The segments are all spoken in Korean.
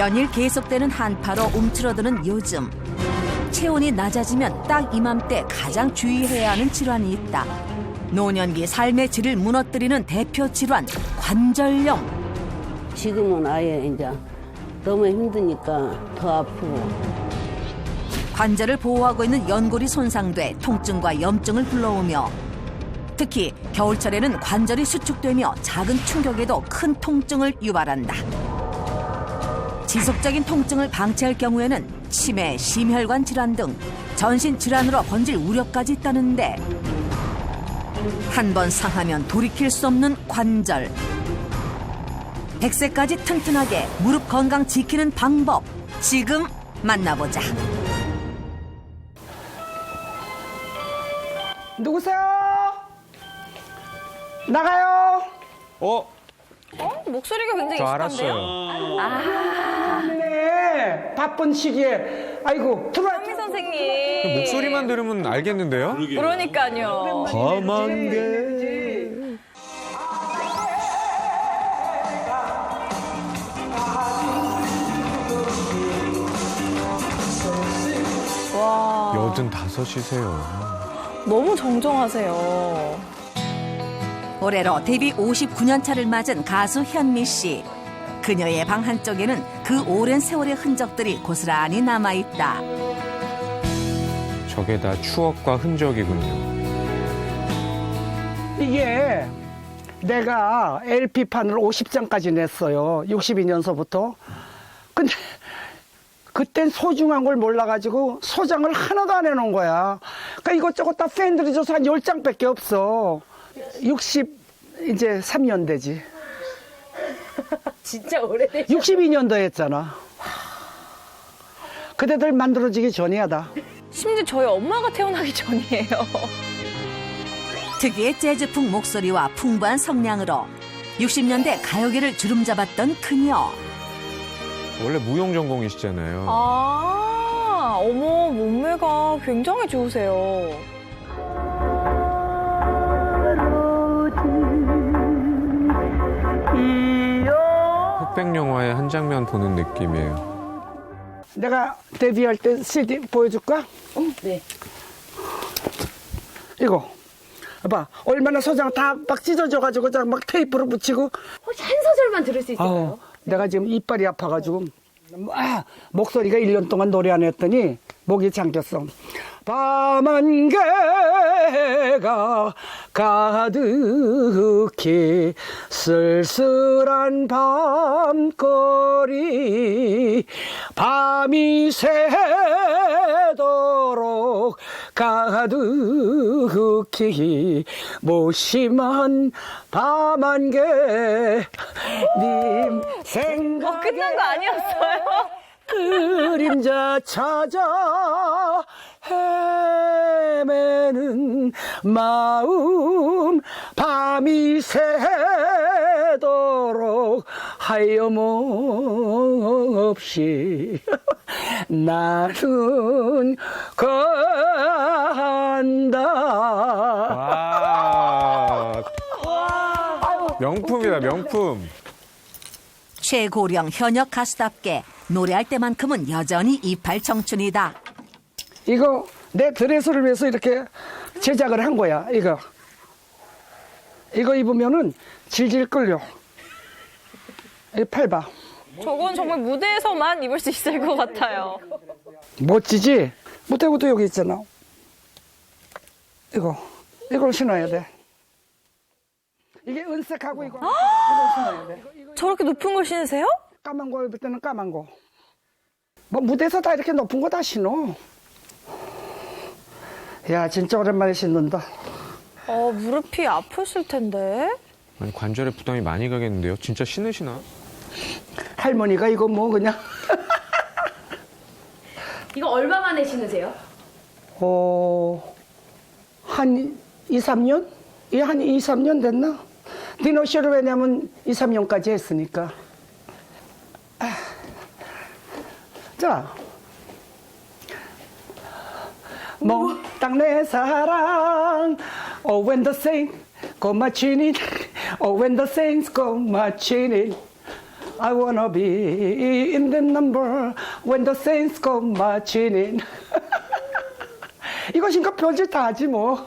연일 계속되는 한파로 움츠러드는 요즘. 체온이 낮아지면 딱 이맘때 가장 주의해야 하는 질환이 있다. 노년기 삶의 질을 무너뜨리는 대표 질환, 관절염. 지금은 아예 이제 너무 힘드니까 더 아프고. 관절을 보호하고 있는 연골이 손상돼 통증과 염증을 불러오며 특히 겨울철에는 관절이 수축되며 작은 충격에도 큰 통증을 유발한다. 지속적인 통증을 방치할 경우에는 치매, 심혈관 질환 등 전신 질환으로 번질 우려까지 있다는데 한 번 상하면 돌이킬 수 없는 관절. 100세까지 튼튼하게 무릎 건강 지키는 방법 지금 만나보자. 누구세요? 나가요. 목소리가 굉장히 저 익숙한데요? 알았어요. 네, 바쁜 시기에. 아이고, 들어와. 현미 선생님. 목소리만 들으면 알겠는데요? 그러니까요. 험한 게 와, 85이세요. 너무 정정하세요. 올해로 데뷔 59년 차를 맞은 가수 현미 씨. 그녀의 방 한쪽에는 그 오랜 세월의 흔적들이 고스란히 남아있다. 저게 다 추억과 흔적이군요. 이게 내가 LP판을 50장까지 냈어요. 62년서부터. 근데 그땐 소중한 걸 몰라가지고 소장을 하나도 안 해놓은 거야. 그러니까 이것저것 다 팬들이 줘서 한 10장밖에 없어. 63년 되지. 진짜 오래되셨 62년도 했잖아. 그대들 만들어지기 전이야, 다. 심지어 저희 엄마가 태어나기 전이에요. 특유의 재즈풍 목소리와 풍부한 성량으로 60년대 가요계를 주름잡았던 그녀. 원래 무용 전공이시잖아요. 어머, 몸매가 굉장히 좋으세요. 흑백 영화의 한 장면 보는 느낌이에요. 내가 데뷔할 때 CD 보여줄까? 네. 이거. 봐. 얼마나 소장 다 막 찢어져가지고 막 테이프로 붙이고. 혹시 한 소절만 들을 수 아우, 내가 지금 이빨이 아파가지고 목소리가 1년 동안 노래 안 했더니 목이 잠겼어. 밤한 개가 가득히 쓸쓸한 밤거리 밤이 새도록 가득히 무심한 밤한 개님 생각에 끝난 거 아니었어요? 그림자 찾아 헤매는 마음 밤이 새도록 하염없이 나는 간다. 와. 명품이다, 명품. 최고령 현역 가수답게 노래할 때만큼은 여전히 이팔 청춘이다. 이거 내 드레스를 위해서 이렇게 제작을 한 거야. 이거 입으면은 질질 끌려. 이 팔 봐. 저건 정말 무대에서만 입을 수 있을 것 같아요. 멋지지? 무대구도 여기 있잖아. 이걸 신어야 돼. 이게 은색하고 이걸 신어야 돼. 저렇게 높은 걸 신으세요? 까만 거 입을 때는 까만 거. 뭐 무대에서 다 이렇게 높은 거 다 신어. 야, 진짜 오랜만에 신는다. 무릎이 아프실 텐데. 아니, 관절에 부담이 많이 가겠는데요? 진짜 신으시나? 할머니가 이거 뭐 그냥 이거 얼마 만에 신으세요? 한 2, 3년? 한 2, 3년 됐나? 디너쇼를 왜냐면 2, 3년까지 했으니까. 자, 몽땅 내 사랑, oh when the saints go marching in, oh when the saints go marching in, I wanna be in the number when the saints go marching in. 이것인가 별짓 다 하지 뭐.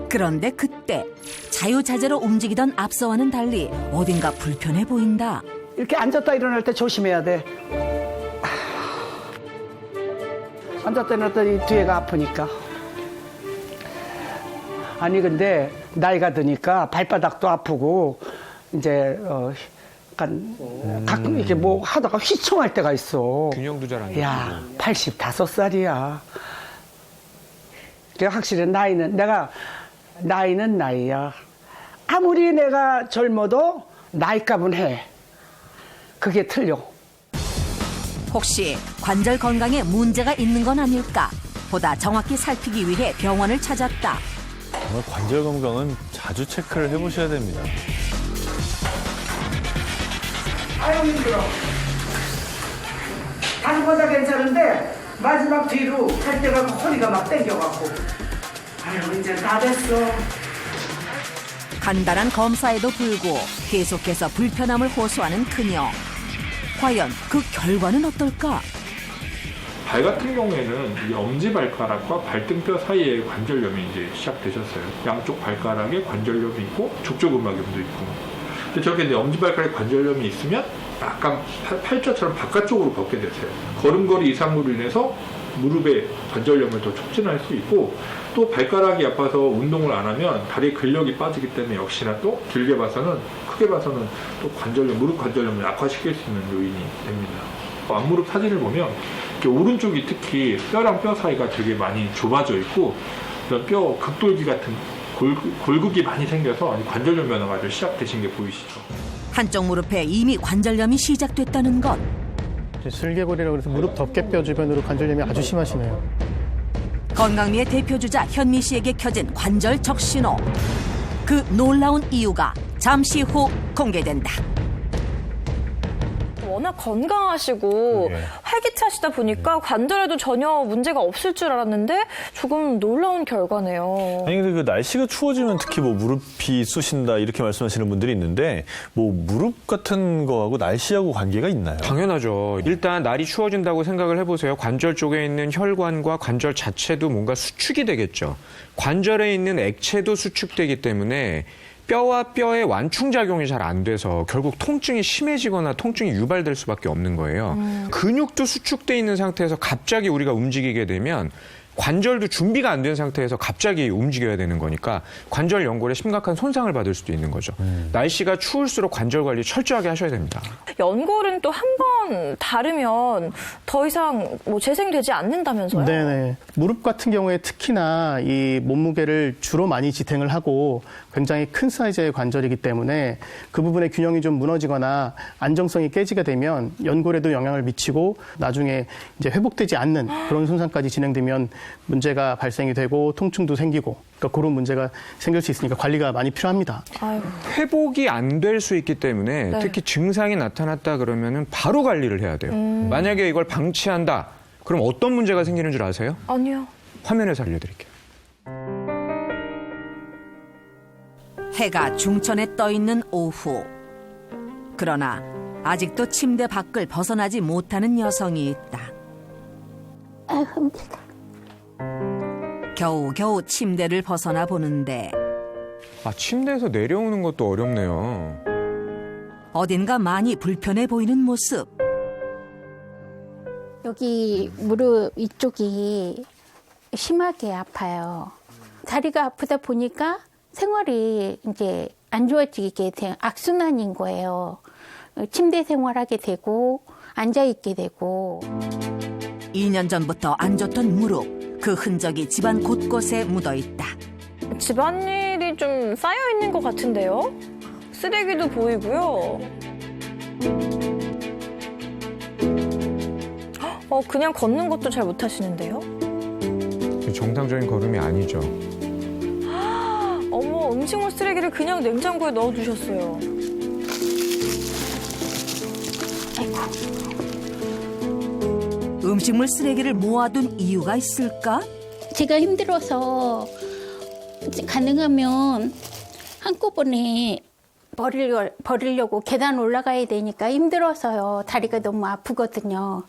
그런데 그때 자유자재로 움직이던 앞서와는 달리 어딘가 불편해 보인다. 이렇게 앉았다 일어날 때 조심해야 돼. 앉았다 일어났다 이 뒤에가 아프니까. 아니 근데 나이가 드니까 발바닥도 아프고 이제 약간 가끔 이렇게 뭐 하다가 휘청할 때가 있어. 균형도 잘 안 야, 잡히고. 85살이야. 확실히 나이는 나이야. 아무리 내가 젊어도 나이값은 해. 그게 틀려. 혹시 관절 건강에 문제가 있는 건 아닐까? 보다 정확히 살피기 위해 병원을 찾았다. 정말 관절 건강은 자주 체크를 해보셔야 됩니다. 아유 힘들어. 다리보다 괜찮은데 마지막 뒤로 갈 때가 허리가 막 땡겨갖고. 아유 이제 다 됐어. 간단한 검사에도 불구 계속해서 불편함을 호소하는 그녀. 과연 그 결과는 어떨까? 발 같은 경우에는 이 엄지발가락과 발등뼈 사이에 관절염이 이제 시작되셨어요. 양쪽 발가락에 관절염이 있고 족저근막염도 있고. 근데 저렇게 이제 엄지발가락에 관절염이 있으면 약간 팔자처럼 바깥쪽으로 걷게 되세요. 걸음걸이 이상으로 인해서 무릎에 관절염을 더 촉진할 수 있고, 또 발가락이 아파서 운동을 안 하면 다리에 근력이 빠지기 때문에 역시나 또 길게 봐서는, 크게 봐서는 또 관절염, 무릎 관절염을 악화시킬 수 있는 요인이 됩니다. 앞무릎 사진을 보면 이렇게 오른쪽이 특히 뼈랑 뼈 사이가 되게 많이 좁아져 있고, 이런 뼈 극돌기 같은 골극이 많이 생겨서 관절염 변화가 좀 시작되신 게 보이시죠? 한쪽 무릎에 이미 관절염이 시작됐다는 것. 슬개골이라고 해서 무릎 덮개뼈 주변으로 관절염이 아주 심하시네요. 건강미의 대표주자 현미 씨에게 켜진 관절 적신호. 그 놀라운 이유가 잠시 후 공개된다. 워낙 건강하시고 예. 활기차시다 보니까 관절에도 전혀 문제가 없을 줄 알았는데 조금 놀라운 결과네요. 아니 근데 그 날씨가 추워지면 특히 뭐 무릎이 쑤신다 이렇게 말씀하시는 분들이 있는데 뭐 무릎 같은 거하고 날씨하고 관계가 있나요? 당연하죠. 일단 날이 추워진다고 생각을 해보세요. 관절 쪽에 있는 혈관과 관절 자체도 뭔가 수축이 되겠죠. 관절에 있는 액체도 수축되기 때문에 뼈와 뼈의 완충작용이 잘 안 돼서 결국 통증이 심해지거나 통증이 유발될 수밖에 없는 거예요. 근육도 수축돼 있는 상태에서 갑자기 우리가 움직이게 되면 관절도 준비가 안 된 상태에서 갑자기 움직여야 되는 거니까 관절 연골에 심각한 손상을 받을 수도 있는 거죠. 날씨가 추울수록 관절 관리 철저하게 하셔야 됩니다. 연골은 또 한 번 다르면 더 이상 뭐 재생되지 않는다면서요? 네네. 무릎 같은 경우에 특히나 이 몸무게를 주로 많이 지탱을 하고 굉장히 큰 사이즈의 관절이기 때문에 그 부분의 균형이 좀 무너지거나 안정성이 깨지게 되면 연골에도 영향을 미치고 나중에 이제 회복되지 않는 그런 손상까지 진행되면 문제가 발생이 되고 통증도 생기고 그러니까 그런 문제가 생길 수 있으니까 관리가 많이 필요합니다. 아유. 회복이 안 될 수 있기 때문에 네. 특히 증상이 나타났다 그러면은 바로 관리를 해야 돼요. 만약에 이걸 방치한다, 그럼 어떤 문제가 생기는 줄 아세요? 아니요. 화면에서 알려드릴게요. 해가 중천에 떠 있는 오후. 그러나 아직도 침대 밖을 벗어나지 못하는 여성이 있다. 아유 힘들다. 겨우겨우 침대를 벗어나 보는데 아, 침대에서 내려오는 것도 어렵네요. 어딘가 많이 불편해 보이는 모습. 여기 무릎 이쪽이 심하게 아파요. 다리가 아프다 보니까 생활이 이제 안 좋아지게 된 악순환인 거예요. 침대 생활하게 되고 앉아 있게 되고. 2년 전부터 안 좋던 무릎. 그 흔적이 집안 곳곳에 묻어 있다. 집안일이 좀 쌓여 있는 것 같은데요? 쓰레기도 보이고요. 그냥 걷는 것도 잘 못하시는데요? 정상적인 걸음이 아니죠. 어머, 음식물 쓰레기를 그냥 냉장고에 넣어두셨어요. 음식물 쓰레기를 모아둔 이유가 있을까? 제가 힘들어서 가능하면 한꺼번에 버리려고 계단 올라가야 되니까 힘들어서요. 다리가 너무 아프거든요.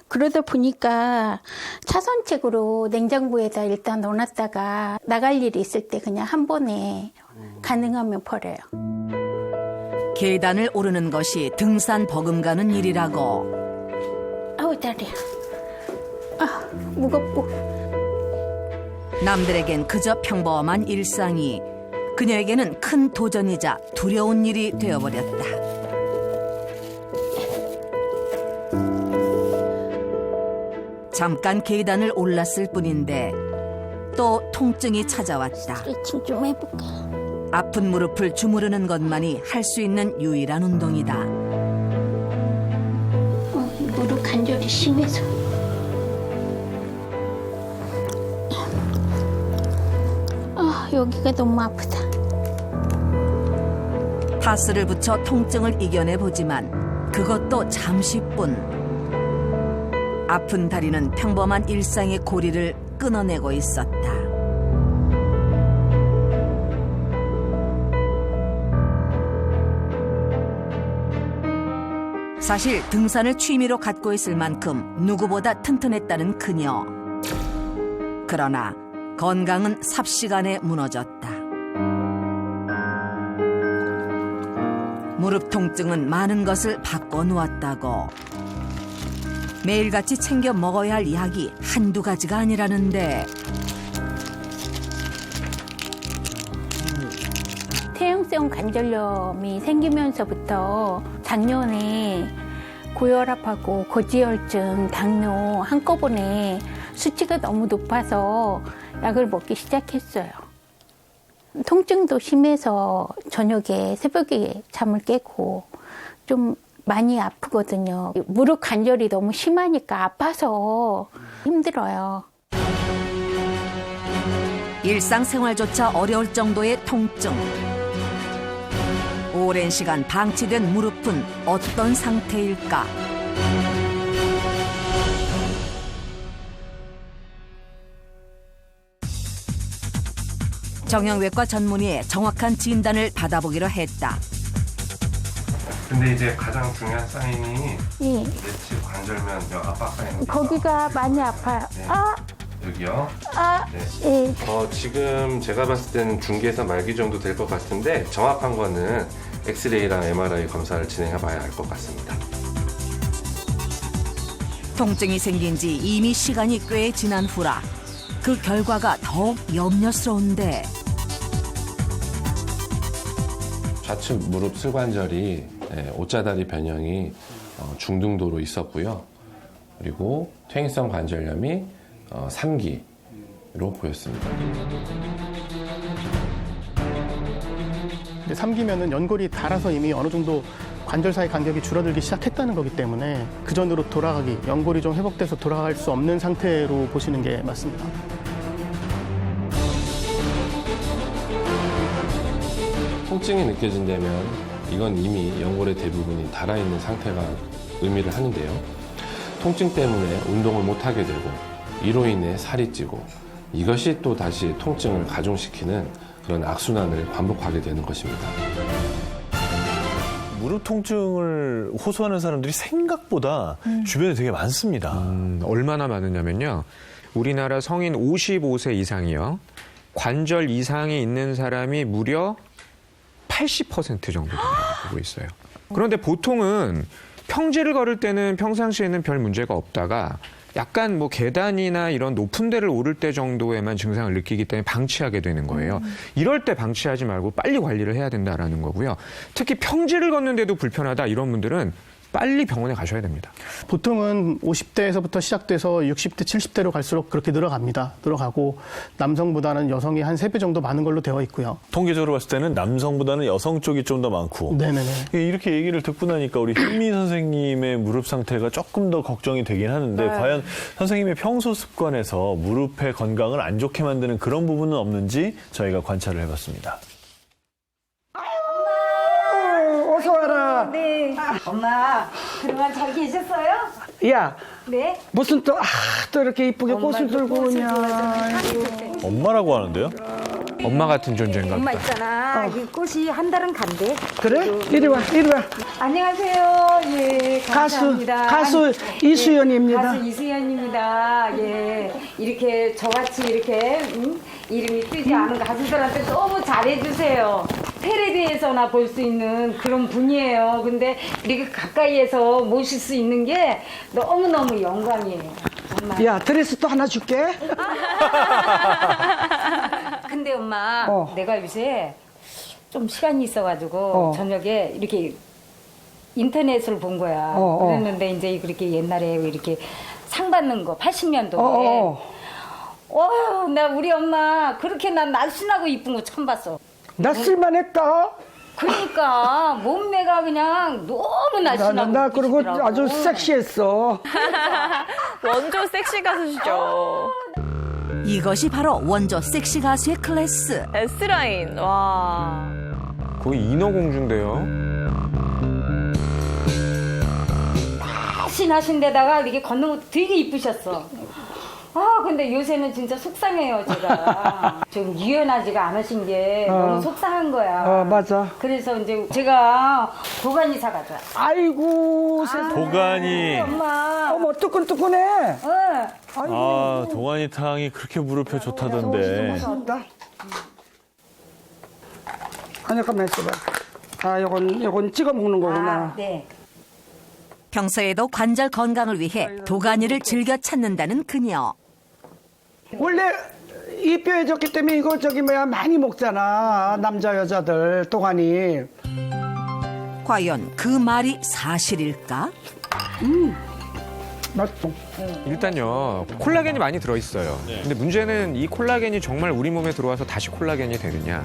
그러다 보니까 차선책으로 냉장고에다 일단 넣어놨다가 나갈 일이 있을 때 그냥 한 번에 가능하면 버려요. 계단을 오르는 것이 등산 버금가는 일이라고. 아우 다리야. 아 무겁고. 남들에겐 그저 평범한 일상이 그녀에게는 큰 도전이자 두려운 일이 되어버렸다. 잠깐 계단을 올랐을 뿐인데 또 통증이 찾아왔다. 스트레칭 좀 해볼까. 아픈 무릎을 주무르는 것만이 할 수 있는 유일한 운동이다. 무릎 관절이 심해서. 여기가 너무 아프다. 파스를 붙여 통증을 이겨내보지만 그것도 잠시뿐. 아픈 다리는 평범한 일상의 고리를 끊어내고 있었다. 사실 등산을 취미로 갖고 있을 만큼 누구보다 튼튼했다는 그녀. 그러나 건강은 삽시간에 무너졌다. 무릎 통증은 많은 것을 바꿔놓았다고. 매일같이 챙겨 먹어야 할 약이 한두 가지가 아니라는데. 퇴행성 관절염이 생기면서부터 작년에 고혈압하고 고지혈증, 당뇨 한꺼번에 수치가 너무 높아서 약을 먹기 시작했어요. 통증도 심해서 저녁에 새벽에 잠을 깨고 좀 많이 아프거든요. 무릎 관절이 너무 심하니까 아파서 힘들어요. 일상생활조차 어려울 정도의 통증. 오랜 시간 방치된 무릎은 어떤 상태일까? 정형외과 전문의의 정확한 진단을 받아보기로 했다. 근데 이제 가장 중요한 사인이 예. 내측 관절면 압박 사인입니다. 거기가 많이 아파요. 네. 아, 여기요. 아, 네. 예. 지금 제가 봤을 때는 중기에서 말기 정도 될 것 같은데 정확한 거는 엑스레이랑 MRI 검사를 진행해봐야 할 것 같습니다. 통증이 생긴 지 이미 시간이 꽤 지난 후라 그 결과가 더욱 염려스러운데. 좌측 무릎 슬관절이 옷자다리 변형이 중등도로 있었고요. 그리고 퇴행성 관절염이 3기로 보였습니다. 근데 3기면은 연골이 닳아서 이미 어느 정도 관절 사이 간격이 줄어들기 시작했다는 거기 때문에 그 전으로 돌아가기, 연골이 좀 회복돼서 돌아갈 수 없는 상태로 보시는 게 맞습니다. 통증이 느껴진다면 이건 이미 연골의 대부분이 닳아있는 상태가 의미를 하는데요. 통증 때문에 운동을 못하게 되고 이로 인해 살이 찌고 이것이 또 다시 통증을 가중시키는 그런 악순환을 반복하게 되는 것입니다. 무릎 통증을 호소하는 사람들이 생각보다 주변에 되게 많습니다. 얼마나 많으냐면요. 우리나라 성인 55세 이상이요. 관절 이상이 있는 사람이 무려 80% 정도 된다고 보고 있어요. 그런데 보통은 평지를 걸을 때는 평상시에는 별 문제가 없다가 약간 뭐 계단이나 이런 높은 데를 오를 때 정도에만 증상을 느끼기 때문에 방치하게 되는 거예요. 이럴 때 방치하지 말고 빨리 관리를 해야 된다라는 거고요. 특히 평지를 걷는데도 불편하다 이런 분들은 빨리 병원에 가셔야 됩니다. 보통은 50대에서부터 시작돼서 60대, 70대로 갈수록 그렇게 늘어갑니다. 늘어가고 남성보다는 여성이 한 3배 정도 많은 걸로 되어 있고요. 통계적으로 봤을 때는 남성보다는 여성 쪽이 좀 더 많고. 네네네. 이렇게 얘기를 듣고 나니까 우리 현미 선생님의 무릎 상태가 조금 더 걱정이 되긴 하는데 과연 선생님의 평소 습관에서 무릎의 건강을 안 좋게 만드는 그런 부분은 없는지 저희가 관찰을 해봤습니다. 어서 와라. 네. 엄마, 그동안 잘 계셨어요? 야, 네. 무슨 또 이렇게 이쁘게 꽃을 들고 오냐. 엄마라고 하는데요? 엄마 같은 존재인가 엄마 보다. 있잖아. 이 꽃이 한 달은 간대. 그래? 이리 와, 이리 와. 안녕하세요. 예, 감사합니다. 가수 이수연입니다. 가수 이수연입니다. 예, 이렇게 저같이 이렇게 이름이 뜨지 않은 가수들한테 너무 잘해주세요. 텔레비에서나 볼 수 있는 그런 분이에요. 근데 이렇게 가까이에서 모실 수 있는 게 너무너무 영광이에요. 정말. 야, 드레스도 하나 줄게. 근데 엄마, 어. 내가 요새 좀 시간이 있어가지고 저녁에 이렇게 인터넷을 본 거야. 그랬는데 이제 그렇게 옛날에 이렇게 상 받는 거 80년도에. 나 우리 엄마 그렇게 난 날씬하고 이쁜 거 처음 봤어. 나 쓸만했다. 그러니까 몸매가 그냥 너무 날씬하고 나 그리고 이쁘시더라고. 아주 섹시했어. 원조 섹시 가수시죠. 이것이 바로 원조 섹시 가수의 클래스. S라인. 와. 거의 인어공주인데요. 날씬하신 데다가 이렇게 걷는 것도 되게 이쁘셨어. 근데 요새는 진짜 속상해요, 제가. 좀 유연하지가 않으신 게 너무 속상한 거야. 맞아. 그래서 이제 제가 도가니 사가자. 아이고, 세상에. 도가니. 엄마. 어머, 뜨끈뜨끈해. 아, 도가니탕이 그렇게 무릎에 좋다던데. 왔다. 아니, 잠깐만 있어봐. 요건 찍어 먹는 거구나. 네. 평소에도 관절 건강을 위해 도가니를 즐겨 찾는다는 그녀. 원래 이 뼈에 좋기 때문에 이거 많이 먹잖아. 남자 여자들 도가니. 과연 그 말이 사실일까? 맛있어. 일단요, 콜라겐이 많이 들어있어요. 근데 문제는 이 콜라겐이 정말 우리 몸에 들어와서 다시 콜라겐이 되느냐,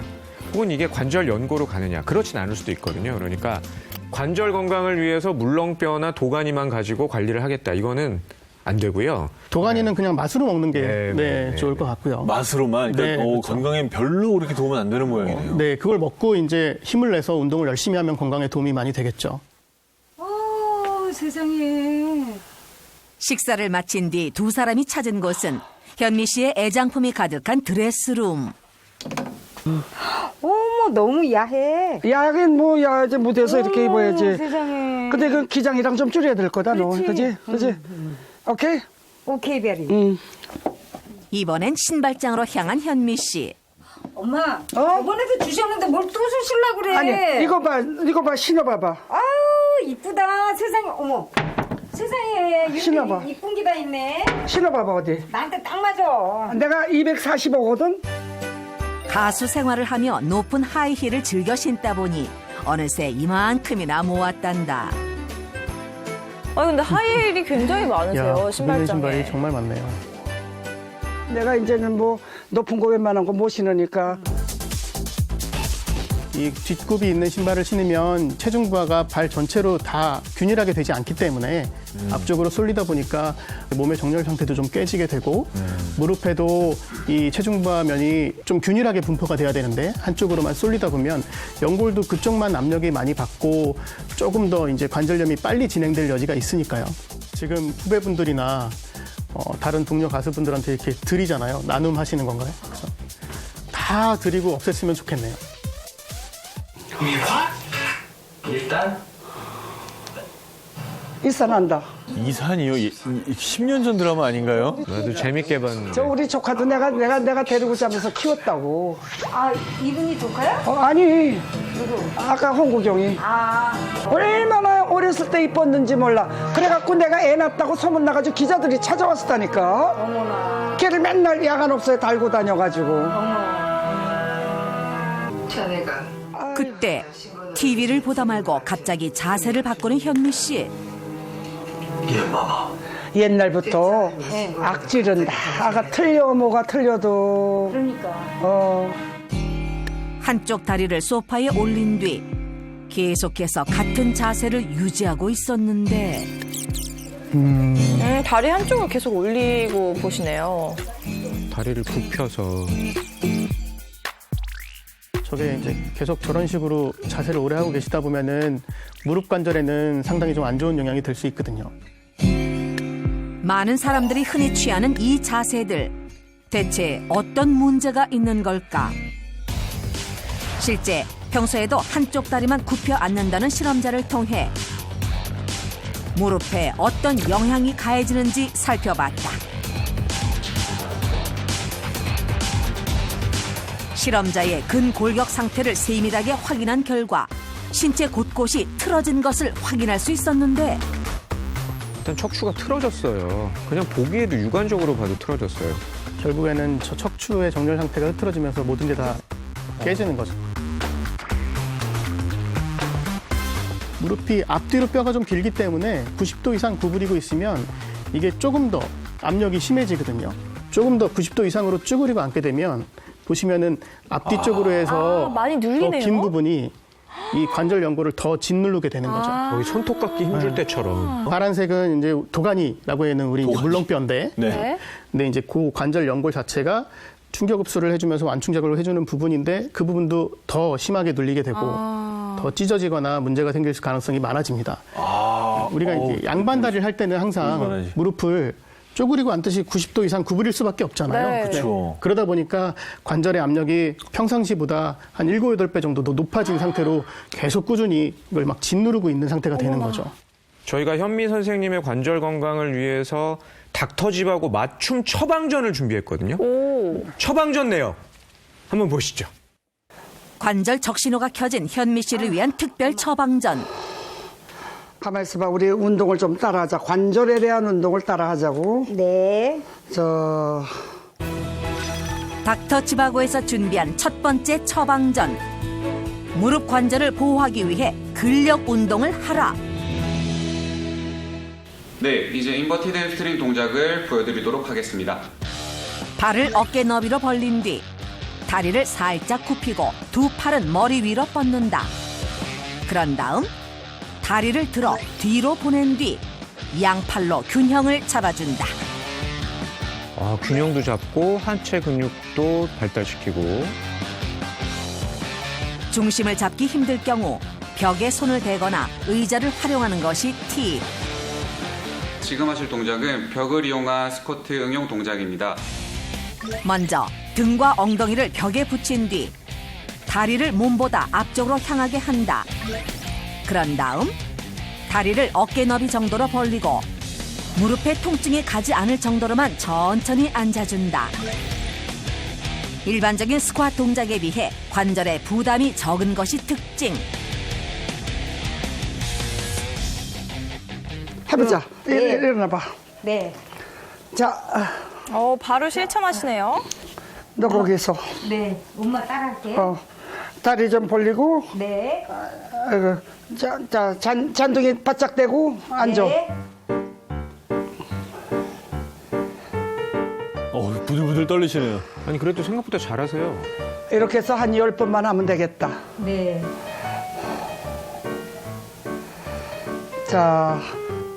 혹은 이게 관절 연고로 가느냐, 그렇진 않을 수도 있거든요. 그러니까 관절 건강을 위해서 물렁뼈나 도가니만 가지고 관리를 하겠다, 이거는 안 되고요. 도가니는 그냥 맛으로 먹는 게 좋을 것 같고요. 맛으로만? 그러니까 그렇죠. 건강에 별로 그렇게 도움은 안 되는 모양이네요. 네, 그걸 먹고 이제 힘을 내서 운동을 열심히 하면 건강에 도움이 많이 되겠죠. 세상에. 식사를 마친 뒤 두 사람이 찾은 곳은 현미 씨의 애장품이 가득한 드레스룸. 어머, 너무 야해. 야긴 이제 무대에서 이렇게 입어야지. 세상에. 근데 그 기장이랑 좀 줄여야 될 거다, 너. 그지? 오케이? 오케이, 베리. 이번엔 신발장으로 향한 현미 씨. 엄마, 저번에도 주셨는데 뭘 또 주시려고 그래? 아니, 이거 봐, 신어봐봐. 아우, 이쁘다. 세상에, 어머. 세상에, 신어봐. 이쁜 게 다 있네. 신어봐봐, 어디. 나한테 딱 맞아. 내가 245거든? 가수 생활을 하며 높은 하이힐을 즐겨 신다 보니 어느새 이만큼이나 모았단다. 근데 하이힐이 굉장히 많으세요, 신발장에. 신발이 정말 많네요. 내가 이제는 높은 거 웬만한 거 못 신으니까. 이 뒷굽이 있는 신발을 신으면 체중 부하가 발 전체로 다 균일하게 되지 않기 때문에 앞쪽으로 쏠리다 보니까 몸의 정렬 상태도 좀 깨지게 되고 무릎에도 이 체중 부하면이 좀 균일하게 분포가 돼야 되는데 한쪽으로만 쏠리다 보면 연골도 그쪽만 압력이 많이 받고 조금 더 이제 관절염이 빨리 진행될 여지가 있으니까요. 지금 후배분들이나 다른 동료 가수분들한테 이렇게 드리잖아요. 나눔하시는 건가요? 그래서 다 드리고 없앴으면 좋겠네요. 일단 일산한다. 이산이요? 10년 전 드라마 아닌가요? 나도 재밌게 봤는데. 저 우리 조카도 내가 데리고 자면서 키웠다고. 이분이 조카야? 아니. 누구? 아까 홍구경이. 얼마나 어렸을 때 이뻤는지 몰라. 그래갖고 내가 애 낳았다고 소문 나가지고 기자들이 찾아왔다니까. 어머나. 걔를 맨날 야간 업소에 달고 다녀가지고. 자네가 그때 TV를 보다 말고 갑자기 자세를 바꾸는 현미 씨. 옛날부터 악질은 다가 틀려 뭐가 틀려도. 그러니까. 한쪽 다리를 소파에 올린 뒤 계속해서 같은 자세를 유지하고 있었는데 다리 한쪽을 계속 올리고 보시네요. 다리를 굽혀서. 저게 이제 계속 저런 식으로 자세를 오래 하고 계시다 보면은 무릎 관절에는 상당히 좀 안 좋은 영향이 될 수 있거든요. 많은 사람들이 흔히 취하는 이 자세들. 대체 어떤 문제가 있는 걸까? 실제 평소에도 한쪽 다리만 굽혀 앉는다는 실험자를 통해 무릎에 어떤 영향이 가해지는지 살펴봤다. 실험자의 근골격 상태를 세밀하게 확인한 결과 신체 곳곳이 틀어진 것을 확인할 수 있었는데 일단 척추가 틀어졌어요. 그냥 보기에도 육안적으로 봐도 틀어졌어요. 결국에는 저 척추의 정렬 상태가 흐트러지면서 모든 게 다 깨지는 거죠. 무릎이 앞뒤로 뼈가 좀 길기 때문에 90도 이상 구부리고 있으면 이게 조금 더 압력이 심해지거든요. 조금 더 90도 이상으로 쭈그리고 앉게 되면 보시면은 앞뒤 쪽으로 해서 많이 더 눌리네요. 긴 부분이 이 관절 연골을 더 짓누르게 되는 거죠. 거기 손톱 깎기 힘줄 때처럼. 파란색은 이제 도가니라고 하는 우리 이제 물렁뼈인데, 네. 근데 이제 그 관절 연골 자체가 충격 흡수를 해주면서 완충 작용을 해주는 부분인데 그 부분도 더 심하게 눌리게 되고 더 찢어지거나 문제가 생길 가능성이 많아집니다. 우리가 이제 양반 다리를 할 때는 항상 불편하지. 무릎을 쪼그리고 앉듯이 90도 이상 구부릴 수밖에 없잖아요. 네. 그렇죠. 그러다 보니까 관절의 압력이 평상시보다 한 7, 8배 정도 더 높아진 상태로 계속 꾸준히 이걸 막 짓누르고 있는 상태가 되는 거죠. 저희가 현미 선생님의 관절 건강을 위해서 닥터집하고 맞춤 처방전을 준비했거든요. 처방전 내역 한번 보시죠. 관절 적신호가 켜진 현미 씨를 위한 특별 처방전. 가만히 있어봐. 우리 운동을 좀 따라하자. 관절에 대한 운동을 따라하자고. 네. 닥터치바고에서 준비한 첫 번째 처방전. 무릎 관절을 보호하기 위해 근력 운동을 하라. 네, 이제 인버티드 햄스트링 동작을 보여드리도록 하겠습니다. 발을 어깨 너비로 벌린 뒤 다리를 살짝 굽히고 두 팔은 머리 위로 뻗는다. 그런 다음 다리를 들어 뒤로 보낸 뒤 양팔로 균형을 잡아준다. 균형도 잡고 하체 근육도 발달시키고. 중심을 잡기 힘들 경우 벽에 손을 대거나 의자를 활용하는 것이 팁. 지금 하실 동작은 벽을 이용한 스쿼트 응용 동작입니다. 먼저 등과 엉덩이를 벽에 붙인 뒤 다리를 몸보다 앞쪽으로 향하게 한다. 그런 다음 다리를 어깨 너비 정도로 벌리고 무릎에 통증이 가지 않을 정도로만 천천히 앉아준다. 일반적인 스쿼트 동작에 비해 관절에 부담이 적은 것이 특징. 해보자. 네. 일어나봐. 네. 자, 바로 실천하시네요. 너 거기서. 네. 엄마 따라할게. 다리 좀 벌리고. 네. 아이고, 잔둥이 바짝 대고 앉아. 네. 부들부들 떨리시네요. 아니 그래도 생각보다 잘하세요. 이렇게 해서 한 10번만 하면 되겠다. 네. 자,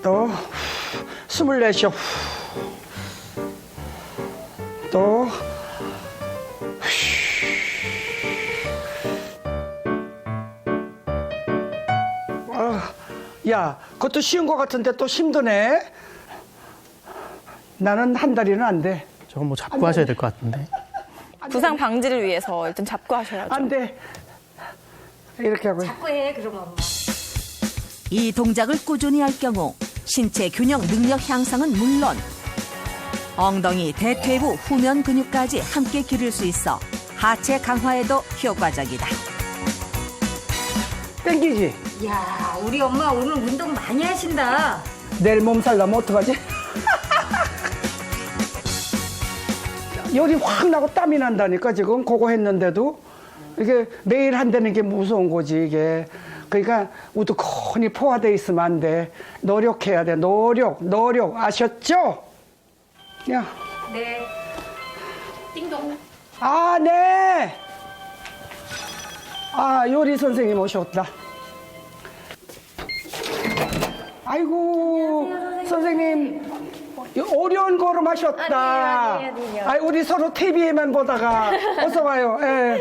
또 숨을 내쉬어. 또 야, 그것도 쉬운 것 같은데 또 힘드네. 나는 한 다리는 안 돼. 저건 뭐 잡고 하셔야 될 것 같은데. 부상 방지를 위해서 일단 잡고 하셔야죠. 안 돼. 이렇게 하고. 자꾸 해, 그러면. 이 동작을 꾸준히 할 경우 신체 균형 능력 향상은 물론 엉덩이, 대퇴부, 후면 근육까지 함께 기를 수 있어 하체 강화에도 효과적이다. 땡기지? 야, 우리 엄마 오늘 운동 많이 하신다. 내일 몸살 나면 어떡하지? 열이 확 나고 땀이 난다니까 지금 그거 했는데도 이게 매일 한다는 게 무서운 거지 이게. 그러니까 우두커니 포화돼 있으면 안 돼. 노력해야 돼. 노력 아셨죠? 야. 네. 띵동. 아, 네. 아, 요리 선생님 오셨다. 아이고, 선생님. 어려운 걸음 하셨다. 아니에요. 아이, 우리 서로 TV에만 보다가 어서 와요. 예.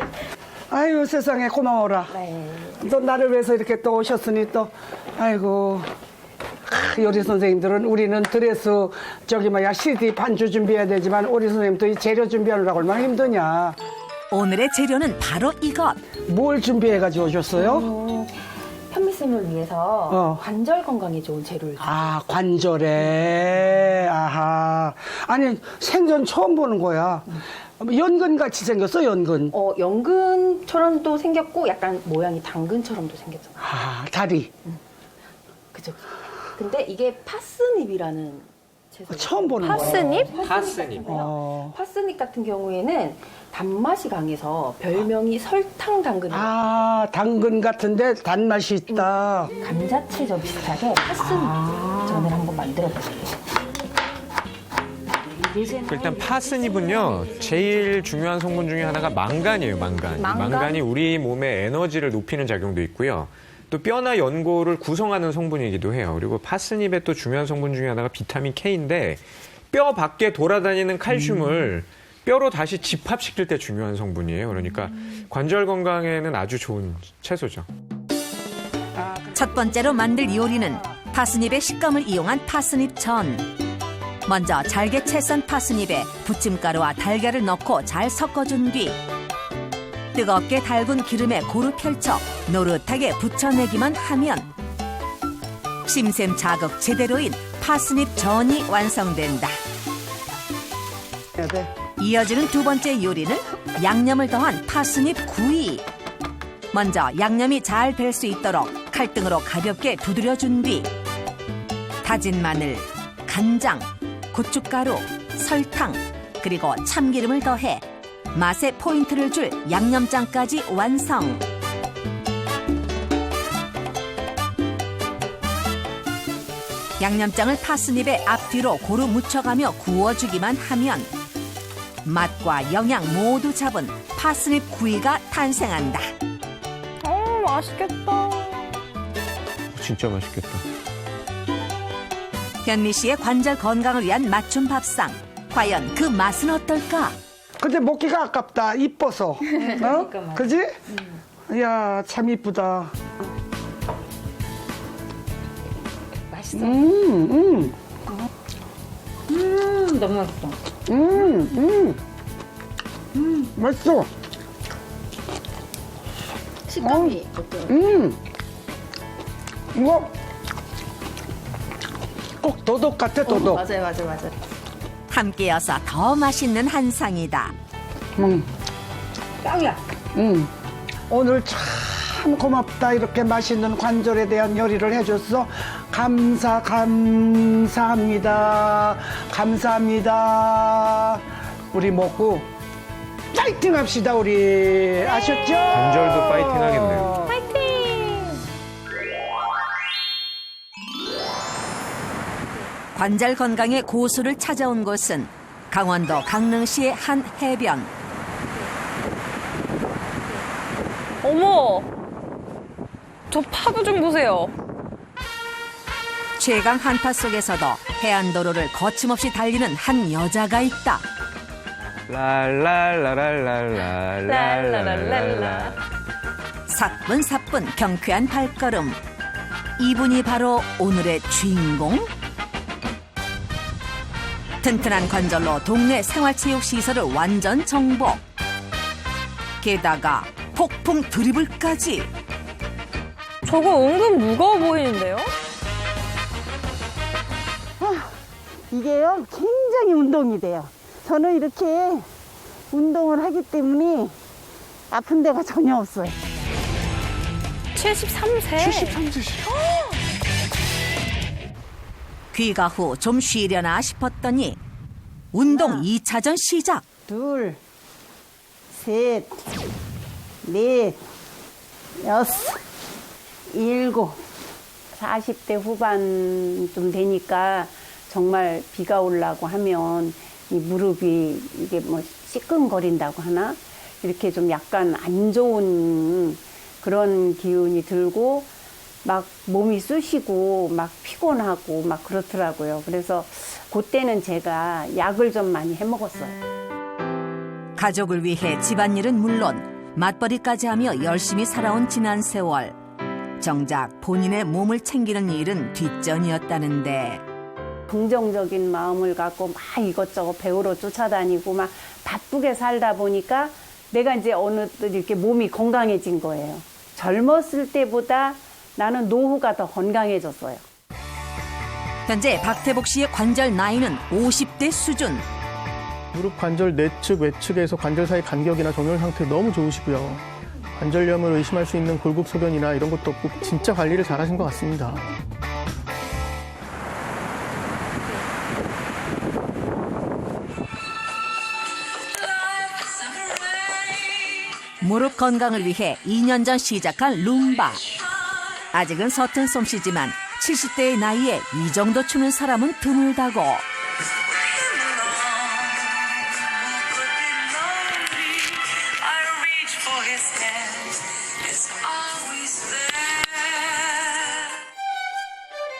아유, 세상에 고마워라. 또 나를 위해서 이렇게 또 오셨으니 또 아이고. 요리 선생님들은 우리는 드레스 CD 반주 준비해야 되지만 우리 선생님도 이 재료 준비하느라고 얼마나 힘드냐. 오늘의 재료는 바로 이것. 뭘 준비해가지고 오셨어요? 현미쌤을 위해서 관절 건강에 좋은 재료를. 아, 관절에. 아하. 아니, 생전 처음 보는 거야. 연근같이 생겼어, 연근. 연근처럼도 생겼고 약간 모양이 당근처럼도 생겼잖아. 아, 다리. 그죠. 근데 이게 파스닙이라는 채소. 처음 보는 거야. 파스닙? 파스닙. 파스닙 같은 경우에는 단맛이 강해서 별명이 설탕 당근이에요. 아, 당근 같은데 단맛이 있다. 감자채전 비슷하게 파스닙전을 한번 만들어 보세요. 일단 파스닙은요, 제일 중요한 성분 중에 하나가 망간이에요, 망간. 망간이 우리 몸의 에너지를 높이는 작용도 있고요. 또 뼈나 연골을 구성하는 성분이기도 해요. 그리고 파스닙의 또 중요한 성분 중에 하나가 비타민 K인데 뼈 밖에 돌아다니는 칼슘을 뼈로 다시 집합시킬 때 중요한 성분이에요. 그러니까 관절 건강에는 아주 좋은 채소죠. 첫 번째로 만들 요리는 파스닙의 식감을 이용한 파스닙전. 먼저 잘게 채 썬 파스닙에 부침가루와 달걀을 넣고 잘 섞어준 뒤 뜨겁게 달군 기름에 고루 펼쳐 노릇하게 부쳐내기만 하면 심샘 자극 제대로인 파스닙 전이 완성된다. 이어지는 두 번째 요리는 양념을 더한 파스닙 구이. 먼저 양념이 잘 배 수 있도록 칼등으로 가볍게 두드려준 뒤 다진 마늘, 간장, 고춧가루, 설탕, 그리고 참기름을 더해 맛에 포인트를 줄 양념장까지 완성. 양념장을 파스닙의 앞뒤로 고루 묻혀가며 구워주기만 하면 맛과 영양 모두 잡은 파스닙 구이가 탄생한다. 맛있겠다. 진짜 맛있겠다. 현미 씨의 관절 건강을 위한 맞춤 밥상. 과연 그 맛은 어떨까? 근데 먹기가 아깝다. 이뻐서. 어? 그지? 이야, 참 이쁘다. 맛있어. 너무 맛있어. 맛있어. 식감이 어때요? 이거 꼭 도덕 같아, 도덕. 맞아요. 함께여서 더 맛있는 한상이다. 짱이야. 오늘 참 고맙다. 이렇게 맛있는 관절에 대한 요리를 해줘서 감사합니다. 감사합니다. 우리 먹고 파이팅 합시다, 우리. 아셨죠? 관절도 파이팅 하겠네요. 관절 건강의 고수를 찾아온 곳은 강원도 강릉시의 한 해변. 어머! 저 파도 좀 보세요. 최강 한파 속에서도 해안도로를 거침없이 달리는 한 여자가 있다. 랄랄랄랄랄랄랄랄라. 사뿐사뿐 경쾌한 발걸음. 이분이 바로 오늘의 주인공? 튼튼한 관절로 동네 생활체육시설을 완전 정복. 게다가 폭풍 드리블까지. 저거 은근 무거워 보이는데요? 이게요, 굉장히 운동이 돼요. 저는 이렇게 운동을 하기 때문에 아픈 데가 전혀 없어요. 73세? 73세. 귀가 후 좀 쉬려나 싶었더니 운동 2차전 시작. 둘, 셋, 넷, 여섯, 일곱. 40대 후반 좀 되니까 정말 비가 오려고 하면 이 무릎이 이게 뭐 시끈거린다고 하나? 이렇게 좀 약간 안 좋은 그런 기운이 들고 막 몸이 쑤시고 막 피곤하고 막 그렇더라고요. 그래서 그때는 제가 약을 좀 많이 해먹었어요. 가족을 위해 집안일은 물론 맞벌이까지 하며 열심히 살아온 지난 세월. 정작 본인의 몸을 챙기는 일은 뒷전이었다는데. 긍정적인 마음을 갖고 막 이것저것 배우러 쫓아다니고 막 바쁘게 살다 보니까 내가 이제 어느 또 이렇게 몸이 건강해진 거예요. 젊었을 때보다 나는 노후가 더 건강해졌어요. 현재 박태복 씨의 관절 나이는 50대 수준. 무릎 관절 내측, 외측에서 관절 사이 간격이나 정렬 상태 너무 좋으시고요. 관절염을 의심할 수 있는 골국소견이나 이런 것도 없고 진짜 관리를 잘하신 것 같습니다. 무릎 건강을 위해 2년 전 시작한 룸바. 아직은 서툰 솜씨지만 70대의 나이에 이 정도 추는 사람은 드물다고.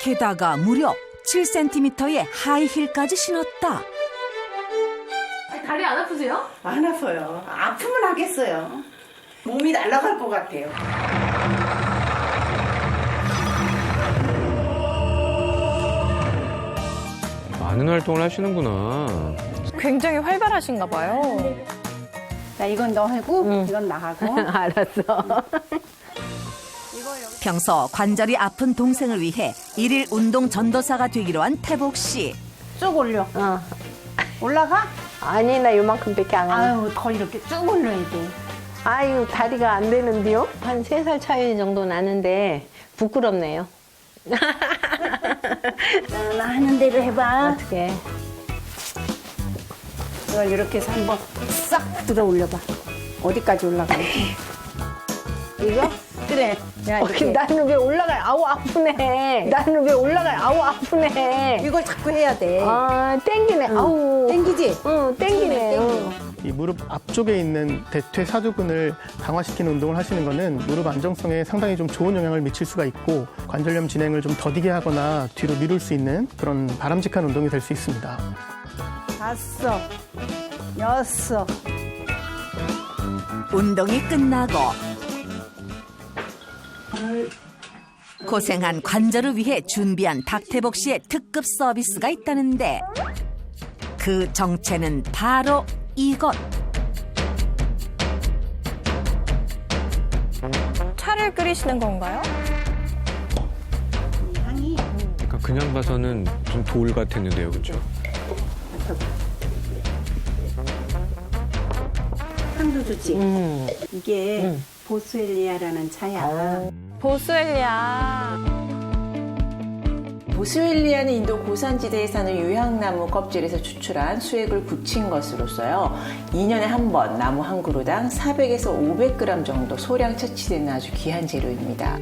게다가 무려 7cm의 하이힐까지 신었다. 다리 안 아프세요? 안 아파요. 아프면 하겠어요. 몸이 날아갈 것 같아요. 많은 활동을 하시는구나. 굉장히 활발하신가 봐요. 자, 이건 너 하고 이건 나 하고. 알았어. 평소 관절이 아픈 동생을 위해 일일 운동 전도사가 되기로 한 태복 씨. 쭉 올려. 올라가? 아니, 나 요만큼밖에 안 하네. 아유, 더 이렇게 쭉 올려야 돼. 아유, 다리가 안 되는데요? 한 3살 차이 정도 나는데 부끄럽네요. 나 하는 대로 해봐. 어떻게? 이걸 이렇게 해서 한번 싹 들어 올려봐. 어디까지 올라가는지. 이거? 그래. 야, 이렇게. 나는 왜 올라가요? 아우, 아프네. 나는 왜 올라가요? 아우, 아프네. 이걸 자꾸 해야 돼. 아, 땡기네. 아우. 땡기지? 응, 땡기네. 이 무릎 앞쪽에 있는 대퇴 사두근을 강화시키는 운동을 하시는 것은 무릎 안정성에 상당히 좀 좋은 영향을 미칠 수가 있고 관절염 진행을 좀 더디게 하거나 뒤로 미룰 수 있는 그런 바람직한 운동이 될 수 있습니다. 5, 6. 운동이 끝나고 고생한 관절을 위해 준비한 박태복 씨의 특급 서비스가 있다는데 그 정체는 바로 이것. 차를 끓이시는 건가요? 그러니까 그냥 봐서는 좀 돌 같았는데요, 그렇죠? 향도 좋지? 이게 보스웰리아라는 차야. 보스웰리아. 보스웰리아는 인도 고산지대에 사는 요향나무 껍질에서 추출한 수액을 굳힌 것으로서요. 2년에 한 번 나무 한 그루당 400에서 500g 정도 소량 채취되는 아주 귀한 재료입니다.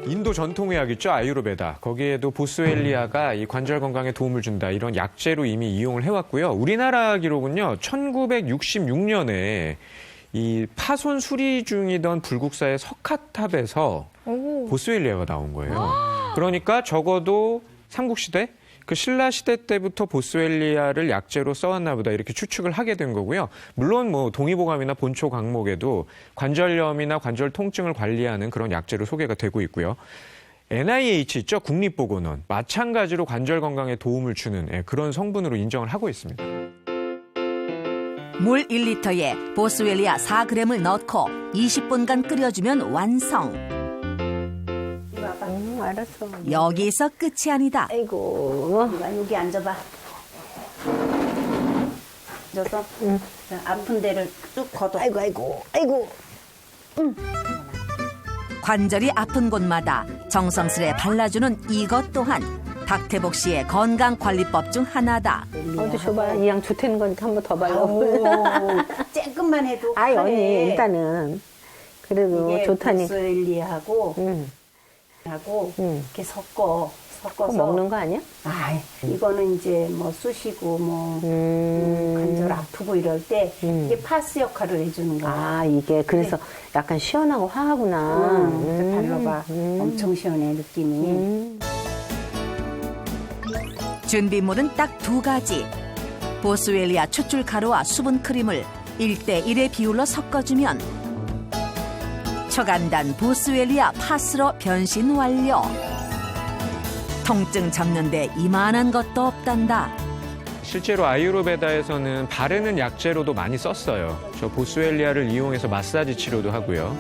인도 전통의학 있죠, 아유르베다. 거기에도 보스웰리아가 이 관절 건강에 도움을 준다, 이런 약재로 이미 이용을 해왔고요. 우리나라 기록은요, 1966년에 이 파손 수리 중이던 불국사의 석가탑에서 보스웰리아가 나온 거예요. 그러니까 적어도 삼국시대, 그 신라시대 때부터 보스웰리아를 약재로 써왔나 보다, 이렇게 추측을 하게 된 거고요. 물론 뭐 동의보감이나 본초 강목에도 관절염이나 관절 통증을 관리하는 그런 약재로 소개가 되고 있고요. NIH 있죠, 국립보건원. 마찬가지로 관절 건강에 도움을 주는 그런 성분으로 인정을 하고 있습니다. 물 1리터에 보스웰리아 4g을 넣고 20분간 끓여주면 완성. 알았어. 여기서 끝이 아니다. 아이고. 여기 앉아봐. 앉아서 아픈 데를 쭉 걷어. 아이고. 관절이 아픈 곳마다 정성스레 발라주는 이것 또한 박태복 씨의 건강관리법 중 하나다. 어디 줘봐. 이 양 좋다는 거니까 한 번 더 발라. 조금만 해도. 아이, 그래. 언니, 일단은. 그래도 이게 좋다니. 보스웰리아하고 이렇게 섞어서 먹는 거 아니야? 아, 이거는 이제 뭐 쑤시고 뭐 관절 아프고 이럴 때 이게 파스 역할을 해주는 거야. 아, 이게 그래서 약간 시원하고 화하구나. 발라봐. 엄청 시원해 느낌이. 준비물은 딱 2가지. 보스웰리아 추출 가루와 수분 크림을 1대1의 비율로 섞어주면 초간단 보스웰리아 파스로 변신 완료. 통증 잡는데 이만한 것도 없단다. 실제로 아유르베다에서는 바르는 약재로도 많이 썼어요. 저 보스웰리아를 이용해서 마사지 치료도 하고요.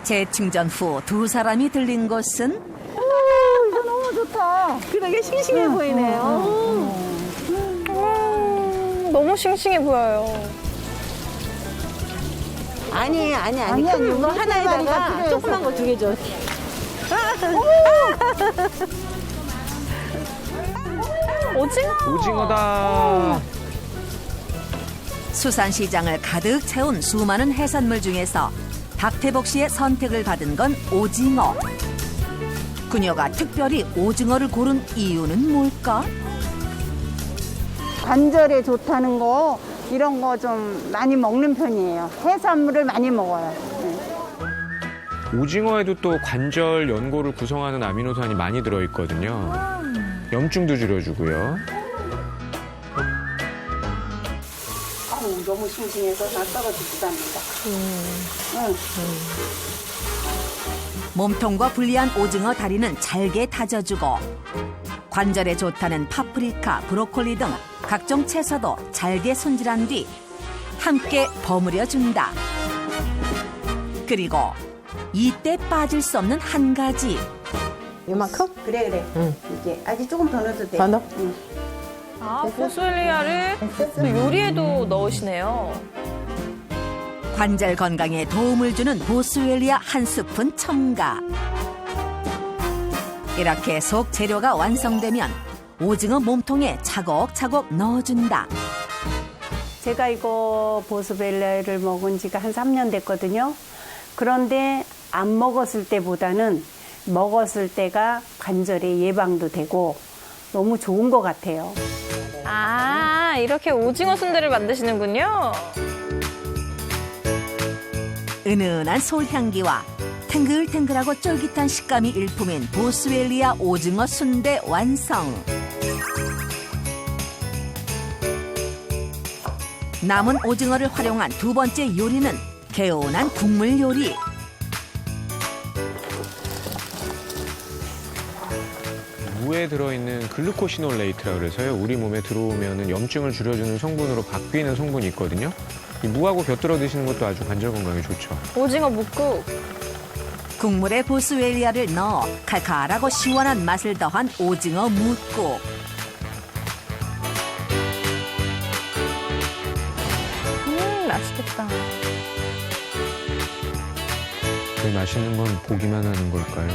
재충전 후 두 사람이 들린 곳은 이거 너무 좋다. 그러게 싱싱해 보이네요. 너무 싱싱해 보여요. 아니 아니, 큰 우리 거 세 하나에다가 마리가 필요해서. 조그만 거 2개 줘. 오징어다. 수산시장을 가득 채운 수많은 해산물 중에서 박태복 씨의 선택을 받은 건 오징어. 그녀가 특별히 오징어를 고른 이유는 뭘까? 관절에 좋다는 거 이런 거 좀 많이 먹는 편이에요. 해산물을 많이 먹어요. 오징어에도 또 관절 연골을 구성하는 아미노산이 많이 들어있거든요. 염증도 줄여주고요. 아우, 너무 싱싱해서 다 떨어지지도 않는다. 몸통과 분리한 오징어 다리는 잘게 다져주고 관절에 좋다는 파프리카, 브로콜리 등 각종 채소도 잘게 손질한 뒤 함께 버무려준다. 그리고 이때 빠질 수 없는 한 가지. 이만큼? 그래. 이게 아직 조금 더 넣어도 돼. 더 넣어? 응. 아, 보스웰리아를 또 요리에도 넣으시네요. 관절 건강에 도움을 주는 보스웰리아 한 스푼 첨가. 이렇게 속 재료가 완성되면 오징어 몸통에 차곡차곡 넣어준다. 제가 이거 보스웰리아를 먹은 지가 한 3년 됐거든요. 그런데 안 먹었을 때보다는 먹었을 때가 관절의 예방도 되고 너무 좋은 것 같아요. 아, 이렇게 오징어 순대를 만드시는군요. 은은한 솔향기와 탱글탱글하고 쫄깃한 식감이 일품인 보스웰리아 오징어 순대 완성. 남은 오징어를 활용한 두 번째 요리는 개운한 국물 요리. 무에 들어있는 글루코시놀레이트라 그래서요. 우리 몸에 들어오면 염증을 줄여주는 성분으로 바뀌는 성분이 있거든요. 이 무하고 곁들여 드시는 것도 아주 관절 건강에 좋죠. 오징어 묵국. 국물에 보스웰리아를 넣어 칼칼하고 시원한 맛을 더한 오징어 묵국. 맛있겠다. 왜 맛있는 건 보기만 하는 걸까요?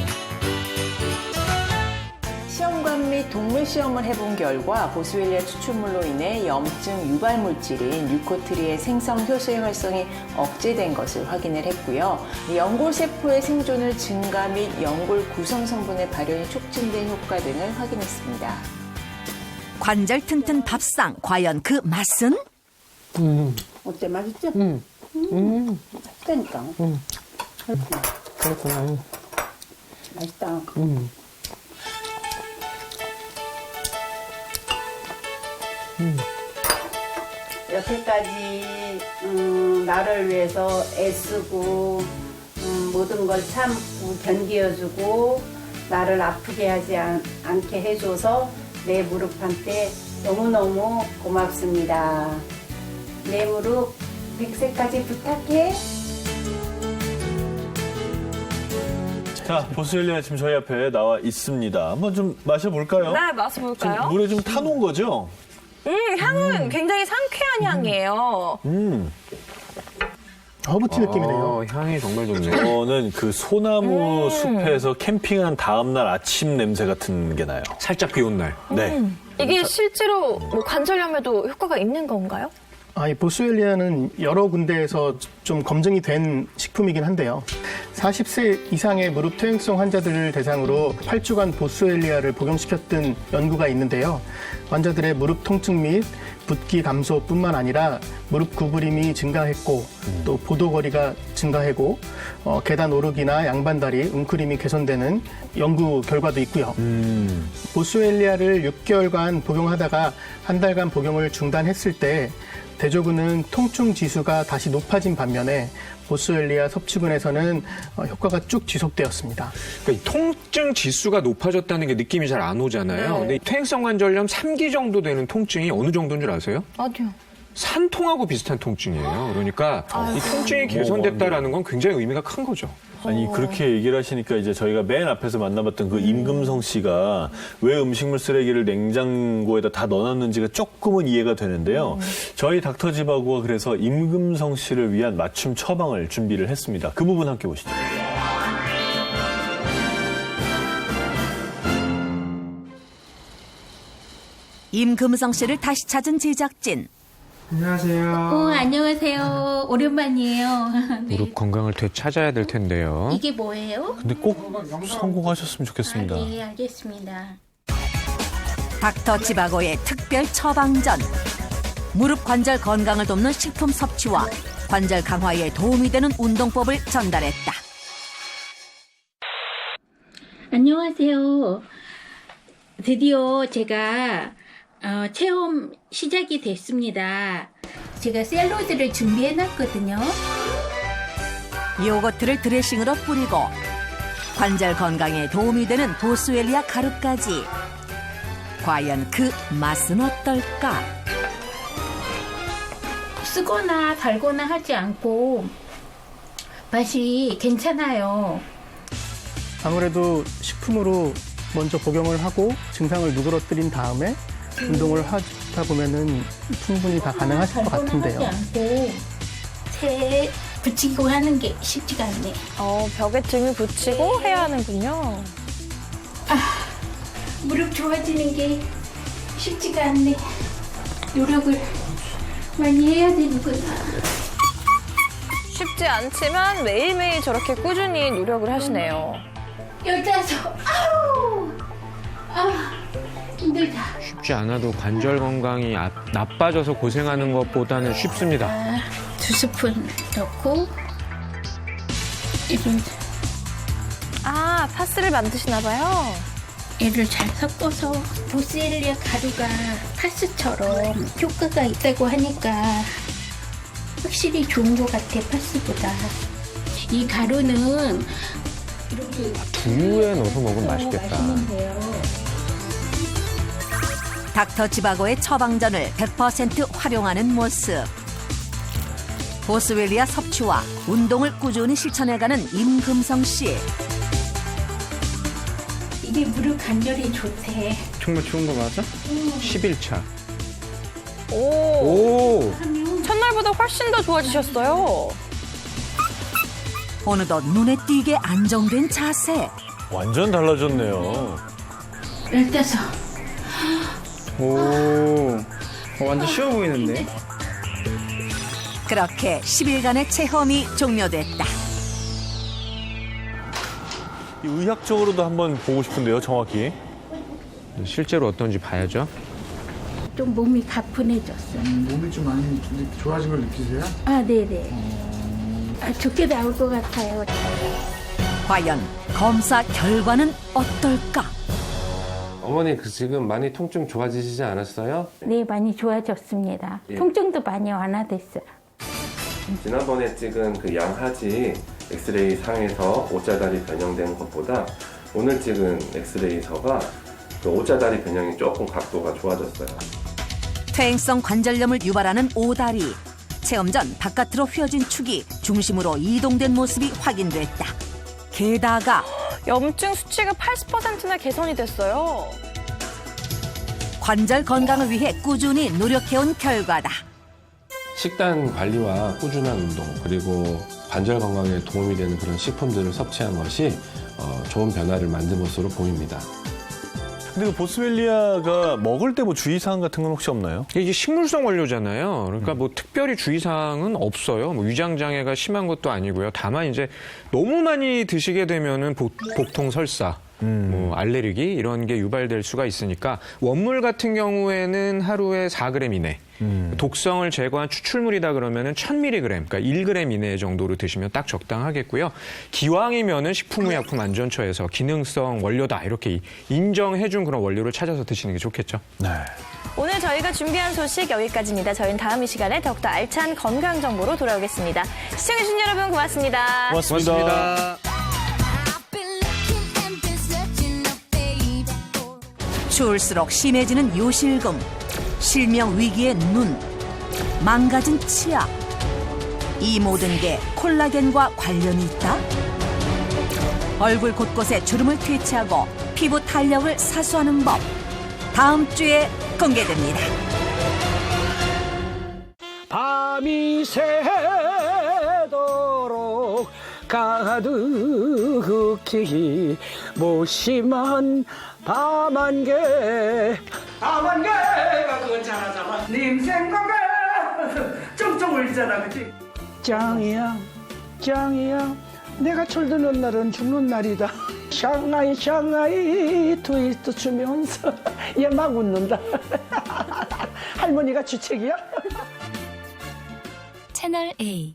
시험관 및 동물 시험을 해본 결과 보스웰리아 추출물로 인해 염증 유발 물질인 류코트리의 생성 효소의 활성이 억제된 것을 확인을 했고요. 연골 세포의 생존을 증가 및 연골 구성 성분의 발현이 촉진된 효과 등을 확인했습니다. 관절 튼튼 밥상, 과연 그 맛은? 어때? 맛있지? 맛있다니까. 그렇구나. 맛있다. 여태까지 나를 위해서 애쓰고 모든 걸 참고 견디어주고 나를 아프게 하지 않게 해줘서 내 무릎한테 너무너무 고맙습니다. 내 무릎 100세까지 부탁해. 자, 보스웰리아 지금 저희 앞에 나와 있습니다. 한번 좀 마셔볼까요? 네, 맛볼까요? 지금 물에 좀 타놓은 거죠? 향은 굉장히 상쾌한 향이에요. 허브티 느낌이네요. 향이 정말 좋네요. 저는 그 소나무 숲에서 캠핑한 다음날 아침 냄새 같은 게 나요. 살짝 비 온 날. 네. 이게 실제로 뭐 관절염에도 효과가 있는 건가요? 이 보스웰리아는 여러 군데에서 좀 검증이 된 식품이긴 한데요. 40세 이상의 무릎 퇴행성 환자들을 대상으로 8주간 보스웰리아를 복용시켰던 연구가 있는데요. 환자들의 무릎 통증 및 붓기 감소뿐만 아니라 무릎 구부림이 증가했고 또 보도거리가 증가하고 계단 오르기나 양반다리, 웅크림이 개선되는 연구 결과도 있고요. 보스웰리아를 6개월간 복용하다가 한 달간 복용을 중단했을 때 대조군은 통증 지수가 다시 높아진 반면에 보스웰리아 섭취군에서는 효과가 쭉 지속되었습니다. 그러니까 이 통증 지수가 높아졌다는 게 느낌이 잘 안 오잖아요. 근데 이 퇴행성 관절염 3기 정도 되는 통증이 어느 정도인 줄 아세요? 아니요. 산통하고 비슷한 통증이에요. 그러니까 이 통증이 개선됐다라는 건 굉장히 의미가 큰 거죠. 아니 그렇게 얘기를 하시니까 이제 저희가 맨 앞에서 만나봤던 그 임금성 씨가 왜 음식물 쓰레기를 냉장고에다 다 넣어놨는지가 조금은 이해가 되는데요. 저희 닥터지바고가 그래서 임금성 씨를 위한 맞춤 처방을 준비를 했습니다. 그 부분 함께 보시죠. 임금성 씨를 다시 찾은 제작진. 안녕하세요. 안녕하세요. 오랜만이에요. 네. 무릎 건강을 되찾아야 될 텐데요. 이게 뭐예요? 근데 꼭 성공하셨으면 좋겠습니다. 네, 알겠습니다. 닥터 지바고의 특별 처방전. 무릎 관절 건강을 돕는 식품 섭취와 관절 강화에 도움이 되는 운동법을 전달했다. 안녕하세요. 드디어 제가 체험 시작이 됐습니다. 제가 샐러드를 준비해놨거든요. 요거트를 드레싱으로 뿌리고 관절 건강에 도움이 되는 보스웰리아 가루까지. 과연 그 맛은 어떨까? 쓰거나 달거나 하지 않고 맛이 괜찮아요. 아무래도 식품으로 먼저 복용을 하고 증상을 누그러뜨린 다음에 운동을 하다 보면은 충분히 다 가능하실 것 같은데요. 하지 않고 체에 붙이고 하는 게 쉽지가 않네. 벽에 등을 붙이고 해야 하는군요. 무릎 좋아지는 게 쉽지가 않네. 노력을 많이 해야 되는구나. 쉽지 않지만 매일매일 저렇게 꾸준히 노력을 하시네요. 15. 아우! 힘들다. 쉽지 않아도 관절 건강이 나빠져서 고생하는 것보다는 쉽습니다. 2스푼 넣고 파스를 만드시나 봐요. 얘를 잘 섞어서 보스웰리아 가루가 파스처럼 효과가 있다고 하니까 확실히 좋은 것 같아, 파스보다. 이 가루는 이렇게 두유에 넣어서 먹으면 맛있겠다. 닥터 지바고의 처방전을 100% 활용하는 모습. 보스웰리아 섭취와 운동을 꾸준히 실천해가는 임금성 씨. 이게 무릎 관절에 좋대. 정말 좋은 거 맞아? 11차. 오. 첫날보다 훨씬 더 좋아지셨어요. 어느덧 눈에 띄게 안정된 자세. 완전 달라졌네요. 15. 완전 쉬워 보이는데? 그렇게 10일간의 체험이 종료됐다. 의학적으로도 한번 보고 싶은데요, 정확히. 실제로 어떤지 봐야죠. 좀 몸이 가뿐해졌어. 몸이 좀 많이 좋아진 걸 느끼세요? 네네. 좋게 나올 것 같아요. 과연 검사 결과는 어떨까? 어머니 지금 많이 통증 좋아지시지 않았어요? 네, 많이 좋아졌습니다. 예. 통증도 많이 완화됐어요. 지난번에 찍은 그 양하지 엑스레이 상에서 오자다리 변형된 것보다 오늘 찍은 엑스레이서가 그 오자다리 변형이 조금 각도가 좋아졌어요. 퇴행성 관절염을 유발하는 오다리. 체험 전 바깥으로 휘어진 축이 중심으로 이동된 모습이 확인됐다. 게다가 염증 수치가 80%나 개선이 됐어요. 관절 건강을 위해 꾸준히 노력해온 결과다. 식단 관리와 꾸준한 운동 그리고 관절 건강에 도움이 되는 그런 식품들을 섭취한 것이 좋은 변화를 만든 것으로 보입니다. 근데 그 보스웰리아가 먹을 때 뭐 주의사항 같은 건 혹시 없나요? 이게 식물성 원료잖아요. 그러니까 뭐 특별히 주의사항은 없어요. 뭐 위장 장애가 심한 것도 아니고요. 다만 이제 너무 많이 드시게 되면은 복통 설사, 뭐 알레르기 이런 게 유발될 수가 있으니까 원물 같은 경우에는 하루에 4g 이내, 독성을 제거한 추출물이다 그러면은 1000mg, 그러니까 1g 이내 정도로 드시면 딱 적당하겠고요. 기왕이면은 식품의약품안전처에서 기능성 원료다 이렇게 인정해준 그런 원료를 찾아서 드시는 게 좋겠죠. 네. 오늘 저희가 준비한 소식 여기까지입니다. 저희는 다음 이 시간에 더욱더 알찬 건강 정보로 돌아오겠습니다. 시청해주신 여러분 고맙습니다. 고맙습니다. 추울수록 심해지는 요실금, 실명 위기의 눈, 망가진 치아. 이 모든 게 콜라겐과 관련이 있다? 얼굴 곳곳에 주름을 퇴치하고 피부 탄력을 사수하는 법. 다음 주에 공개됩니다. 밤이 새도록 가득히 무심한 밤안개. 밤안개가 그 자라자라 님 생각에 쫑쫑 울잖아, 그치? 짱이야, 짱이야. 내가 철드는 날은 죽는 날이다. 샹하이 샹하이 트위스트 추면서 얘 막 웃는다. 할머니가 주책이야? 채널 A